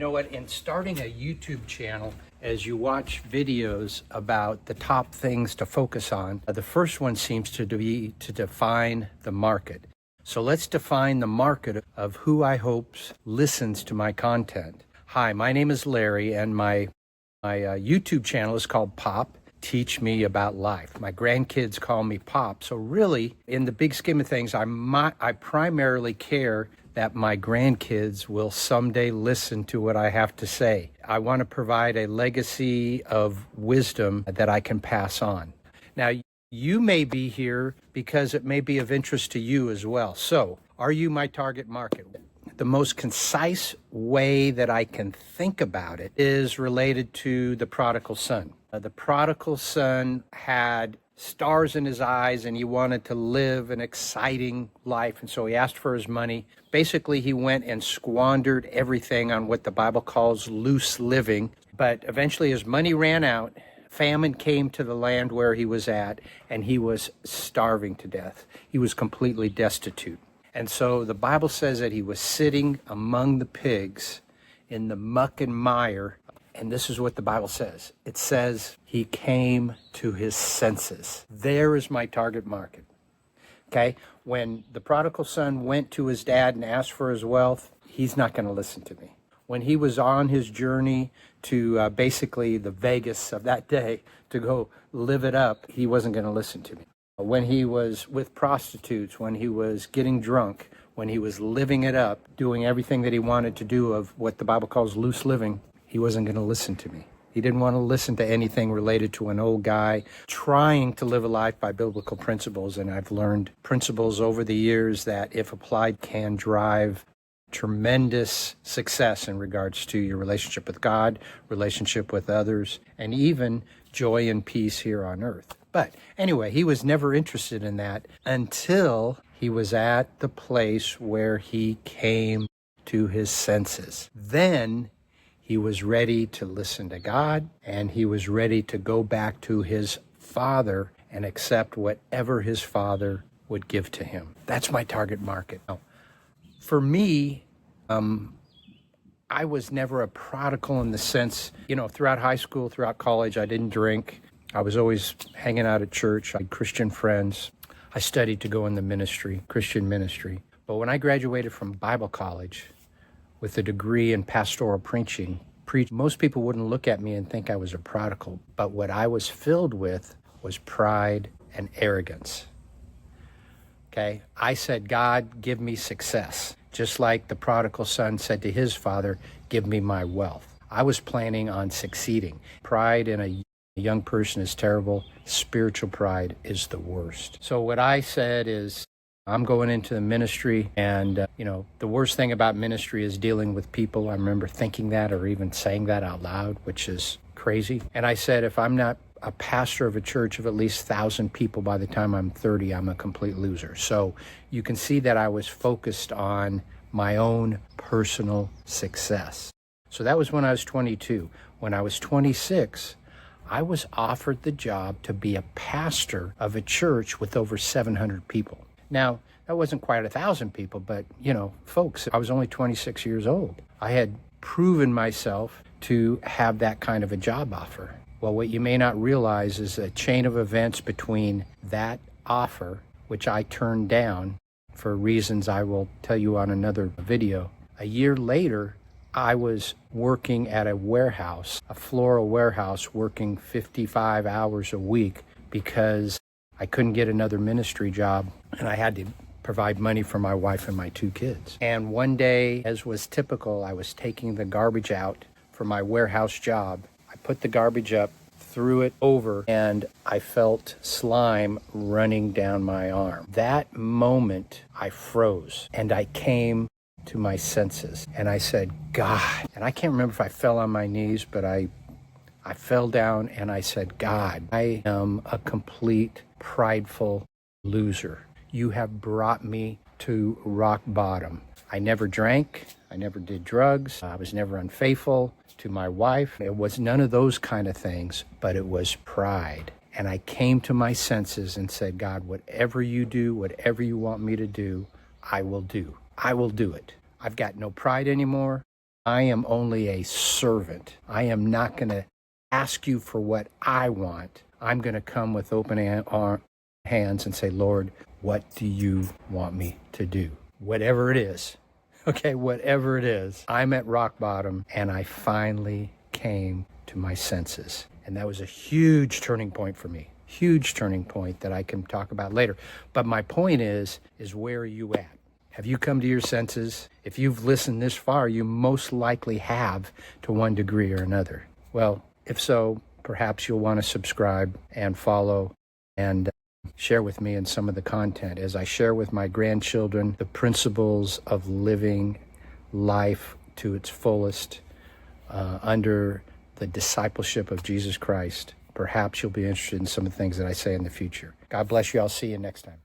You know what, in starting a YouTube channel, as you watch videos about the top things to focus on, the first one seems to be to define the market. So let's define the market of who I hope listens to my content. Hi, my name is Larry, and my YouTube channel is called Pop, Teach Me About Life. My grandkids call me Pop. So really, in the big scheme of things, I primarily care that my grandkids will someday listen to what I have to say. I want to provide a legacy of wisdom that I can pass on. Now, you may be here because it may be of interest to you as well. So, are you my target market? The most concise way that I can think about it is related to the prodigal son. The prodigal son had stars in his eyes and he wanted to live an exciting life, and so he asked for his money. Basically, he went and squandered everything on what the Bible calls loose living, but eventually his money ran out. Famine came to the land where he was at, and he was starving to death. He was completely destitute. And so the Bible says that he was sitting among the pigs in the muck and mire. And this is what the Bible says. It says he came to his senses. There is my target market. Okay? When the prodigal son went to his dad and asked for his wealth, he's not going to listen to me. When he was on his journey to basically the Vegas of that day to go live it up, he wasn't going to listen to me. When he was with prostitutes, when he was getting drunk, when he was living it up, doing everything that he wanted to do of what the Bible calls loose living, he wasn't going to listen to me. He didn't want to listen to anything related to an old guy trying to live a life by biblical principles. And I've learned principles over the years that, if applied, can drive tremendous success in regards to your relationship with God, relationship with others, and even joy and peace here on earth. But anyway, he was never interested in that until he was at the place where he came to his senses. Then he was ready to listen to God, and he was ready to go back to his father and accept whatever his father would give to him. That's my target market. Now, for me, I was never a prodigal in the sense, throughout high school, throughout college, I didn't drink. I was always hanging out at church. I had Christian friends. I studied to go in the ministry, Christian ministry. But when I graduated from Bible college with a degree in pastoral preaching, most people wouldn't look at me and think I was a prodigal. But what I was filled with was pride and arrogance. Okay? I said, God, give me success. Just like the prodigal son said to his father, give me my wealth. I was planning on succeeding. Pride in a young person is terrible. Spiritual pride is the worst. So what I said is, I'm going into the ministry, and the worst thing about ministry is dealing with people. I remember thinking that, or even saying that out loud, which is crazy. And I said, if I'm not a pastor of a church of at least 1,000 people by the time I'm 30, I'm a complete loser. So you can see that I was focused on my own personal success. So that was when I was 22. When I was 26, I was offered the job to be a pastor of a church with over 700 people. Now, that wasn't quite 1,000 people, but, folks, I was only 26 years old. I had proven myself to have that kind of a job offer. Well, what you may not realize is a chain of events between that offer, which I turned down for reasons I will tell you on another video. A year later, I was working at a warehouse, a floral warehouse, working 55 hours a week because I couldn't get another ministry job, and I had to provide money for my wife and my 2 kids. And one day, as was typical, I was taking the garbage out for my warehouse job. I put the garbage up, threw it over, and I felt slime running down my arm. That moment, I froze, and I came to my senses, and I said, God. And I can't remember if I fell on my knees, but I fell down and I said, God, I am a complete prideful loser. You have brought me to rock bottom. I never drank. I never did drugs. I was never unfaithful to my wife. It was none of those kind of things, but it was pride. And I came to my senses and said, God, whatever you do, whatever you want me to do, I will do. I will do it. I've got no pride anymore. I am only a servant. I am not going to ask you for what I want. I'm going to come with open hands and say, Lord, what do you want me to do? Whatever it is. Okay, whatever it is. I'm at rock bottom, and I finally came to my senses. And that was a huge turning point for me. Huge turning point that I can talk about later. But my point is where are you at? Have you come to your senses? If you've listened this far, you most likely have to one degree or another. Well, if so, perhaps you'll want to subscribe and follow and share with me in some of the content as I share with my grandchildren the principles of living life to its fullest under the discipleship of Jesus Christ. Perhaps you'll be interested in some of the things that I say in the future. God bless you. I'll see you next time.